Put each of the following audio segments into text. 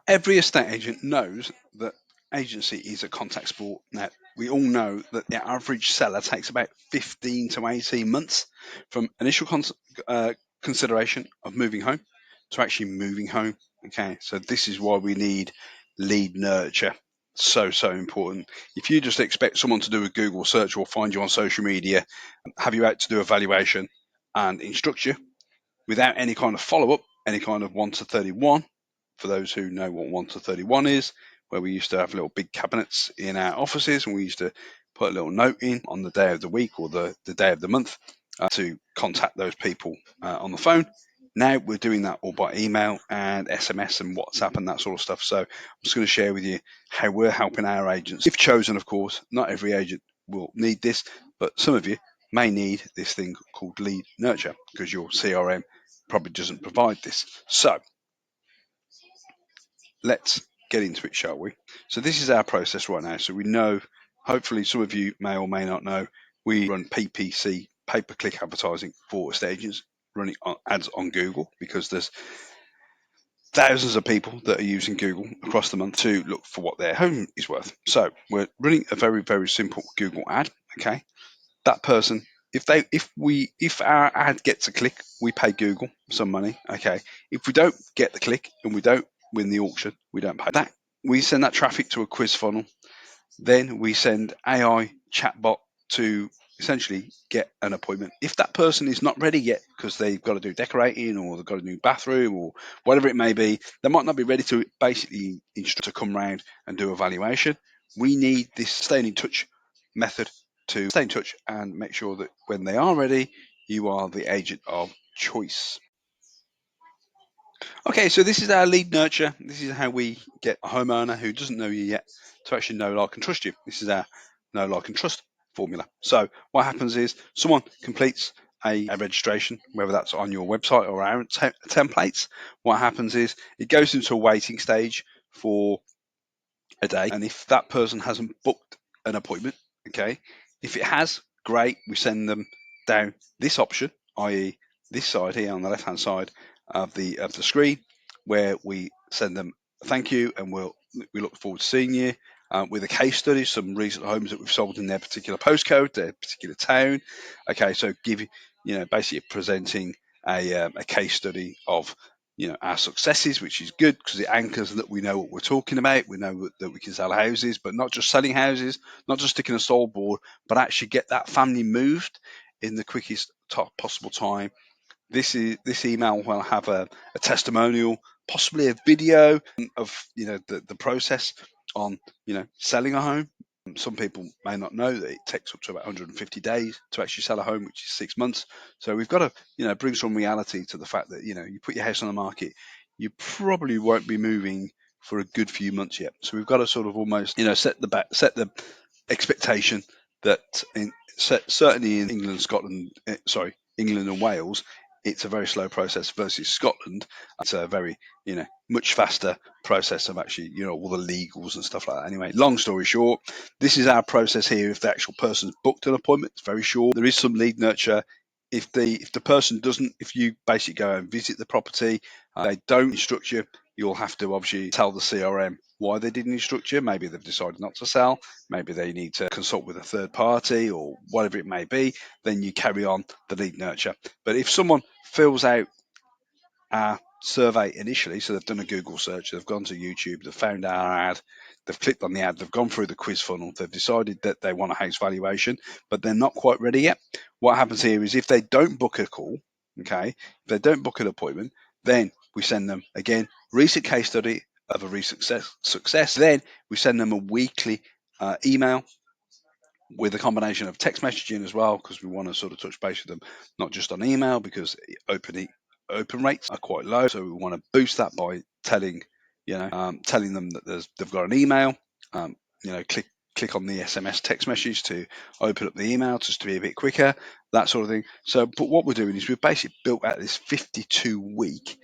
Every estate agent knows that agency is a contact sport. Now, we all know that the average seller takes about 15 to 18 months from initial consideration of moving home to actually moving home. Okay, so this is why we need lead nurture. So important. If you just expect someone to do a Google search or find you on social media, have you out to do a valuation and instruct you without any kind of follow up, any kind of 1 to 31, for those who know what 1 to 31 is, where we used to have little big cabinets in our offices and we used to put a little note in on the day of the week or the day of the month to contact those people on the phone. Now we're doing that all by email and SMS and WhatsApp and that sort of stuff. So I'm just going to share with you how we're helping our agents. If chosen, of course, not every agent will need this, but some of you may need this thing called lead nurture because your CRM probably doesn't provide this. So let's get into it, shall we? So this is our process right now. So we know, hopefully some of you may or may not know, we run PPC, pay-per-click advertising for estate agents, running ads on Google because there's thousands of people that are using Google across the month to look for what their home is worth. So we're running a very, very simple Google ad. Okay. That person, if our ad gets a click, we pay Google some money. Okay. If we don't get the click and we don't win the auction, we don't pay that. We send that traffic to a quiz funnel. Then we send AI chatbot to essentially get an appointment. If that person is not ready yet because they've got to do decorating or they've got a new bathroom or whatever it may be, they might not be ready to basically instruct to come round and do a valuation. We need this staying in touch method to stay in touch and make sure that when they are ready, you are the agent of choice. Okay, so this is our lead nurture. This is how we get a homeowner who doesn't know you yet to actually know, like, and trust you. This is our know, like, and trust formula. So what happens is someone completes a registration, whether that's on your website or our templates. What happens is it goes into a waiting stage for a day, and if that person hasn't booked an appointment, okay, if it has, great, we send them down this option, i.e., this side here on the left hand side of the screen, where we send them a thank you, and we look forward to seeing you. With a case study, some recent homes that we've sold in their particular postcode, their particular town. Okay, so basically presenting a case study of our successes, which is good because it anchors that we know what we're talking about. We know that we can sell houses, but not just selling houses, not just sticking a sold board, but actually get that family moved in the quickest possible time. This email will have a testimonial, possibly a video of the process on selling a home. Some people may not know that it takes up to about 150 days to actually sell a home, which is 6 months. So we've got to bring some reality to the fact that you put your house on the market, you probably won't be moving for a good few months yet. So we've got to sort of almost set the expectation that certainly in England, Scotland, sorry, England and Wales, it's a very slow process versus Scotland. It's a very, much faster process of actually, all the legals and stuff like that. Anyway, long story short, this is our process here. If the actual person's booked an appointment, it's very short. There is some lead nurture. If the person doesn't, if you basically go and visit the property, they don't instruct you, you'll have to obviously tell the CRM why they didn't instruct you. Maybe they've decided not to sell. Maybe they need to consult with a third party or whatever it may be. Then you carry on the lead nurture. But if someone fills out our survey initially, so they've done a Google search, they've gone to YouTube, they've found our ad, they've clicked on the ad, they've gone through the quiz funnel, they've decided that they want a house valuation, but they're not quite ready yet. What happens here is if they don't book a call, okay, if they don't book an appointment, then we send them again recent case study of a recent success. Then we send them a weekly email with a combination of text messaging as well, because we want to sort of touch base with them, not just on email, because open rates are quite low. So we want to boost that by telling them that they've got an email. Click on the SMS text message to open up the email just to be a bit quicker, that sort of thing. So, but what we're doing is we've basically built out this 52-week,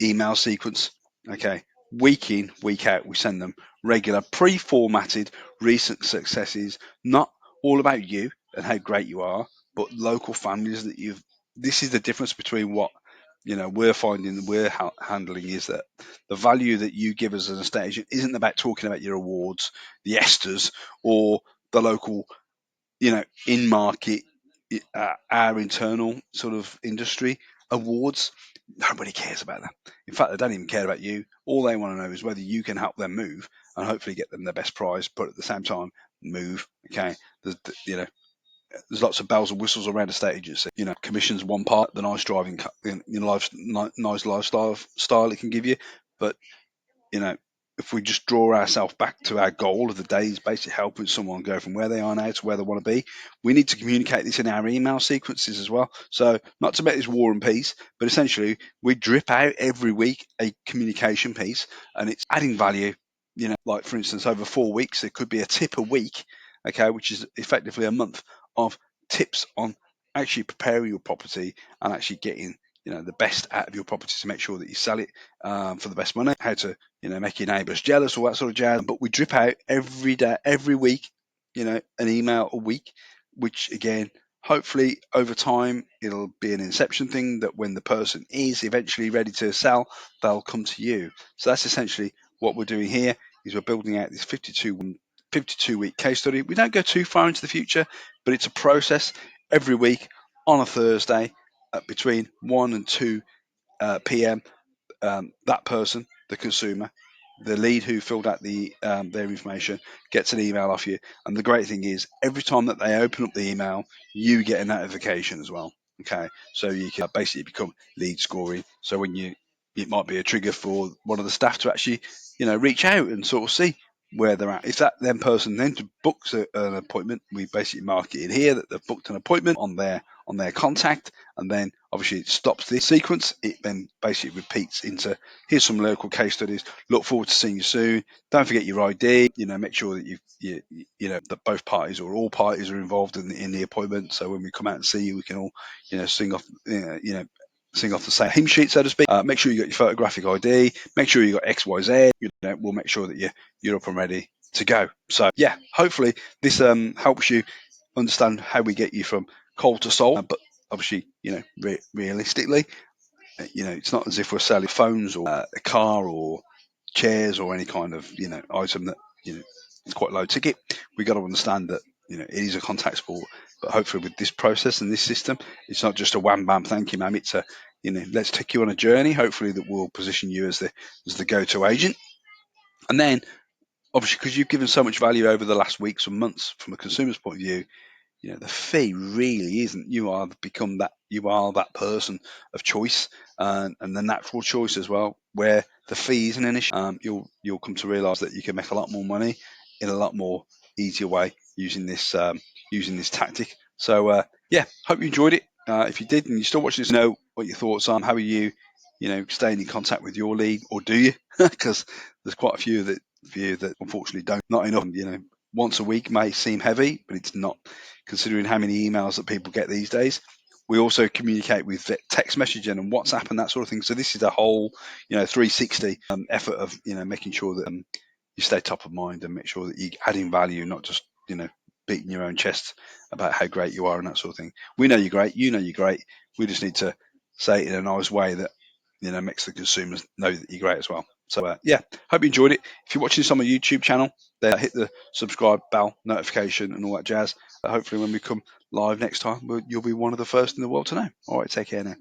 email sequence. Okay, week in, week out, we send them regular, pre-formatted, recent successes, not all about you and how great you are, but local families that you've. This is the difference between what we're finding that we're handling is that the value that you give as an estate agent isn't about talking about your awards, the Esters, or the local, in market, our internal sort of industry awards. Nobody cares about that. In fact, they don't even care about you. All they want to know is whether you can help them move and hopefully get them the best price, but at the same time, move. Okay. There's lots of bells and whistles around estate agency. Commission's one part, the nice driving, nice lifestyle style it can give you. But you know, if we just draw ourselves back to our goal of the day is basically helping someone go from where they are now to where they want to be, we need to communicate this in our email sequences as well. So not to make this war and peace, but essentially we drip out every week a communication piece and it's adding value. Like for instance, over 4 weeks, there could be a tip a week, okay, which is effectively a month of tips on actually preparing your property and actually getting the best out of your property to make sure that you sell it for the best money, how to make your neighbours jealous, all that sort of jazz. But we drip out every day, every week, an email a week, which again, hopefully over time, it'll be an inception thing that when the person is eventually ready to sell, they'll come to you. So that's essentially what we're doing here is we're building out this 52-week case study. We don't go too far into the future, but it's a process every week on a Thursday between 1 and 2 p.m. That person, the consumer, the lead who filled out their information, gets an email off you. And the great thing is, every time that they open up the email, you get a notification as well. Okay, so you can basically become lead scoring. So it might be a trigger for one of the staff to actually, reach out and sort of see where they're at. If that then person then books an appointment, we basically mark it in here that they've booked an appointment on their contact, and then obviously it stops this sequence. It then basically repeats into here's some local case studies. Look forward to seeing you soon. Don't forget your ID. Make sure that that both parties or all parties are involved in the appointment. So when we come out and see you, we can all sing off sing off the same hymn sheet, so to speak. Make sure you got your photographic ID. Make sure you got X, Y, Z. We'll make sure that you're up and ready to go. So yeah, hopefully this helps you understand how we get you from cold to sold. But obviously, realistically, it's not as if we're selling phones or a car or chairs or any kind of item that is quite low ticket. We got to understand that it is a contact sport, but hopefully with this process and this system, it's not just a wham bam thank you ma'am. It's a let's take you on a journey. Hopefully that will position you as the go-to agent, and then obviously because you've given so much value over the last weeks and months from a consumer's point of view, the fee really isn't. You are that person of choice, and the natural choice as well, where the fee isn't an issue. You'll come to realise that you can make a lot more money in a lot more easier way using this tactic. So yeah, hope you enjoyed it. If you did and you're still watching this, know what your thoughts are. How are you, staying in contact with your lead, or do you? Because there's quite a few that unfortunately don't. Not enough. Once a week may seem heavy, but it's not, considering how many emails that people get these days. We also communicate with text messaging and WhatsApp and that sort of thing. So this is a whole, 360 effort of, making sure that you stay top of mind and make sure that you're adding value, not just, beating your own chest about how great you are and that sort of thing. We know you're great. You know you're great. We just need to say it in a nice way that, makes the consumers know that you're great as well. So yeah, hope you enjoyed it. If you're watching this on my YouTube channel, then hit the subscribe bell, notification, and all that jazz. Hopefully, when we come live next time, you'll be one of the first in the world to know. All right, take care now.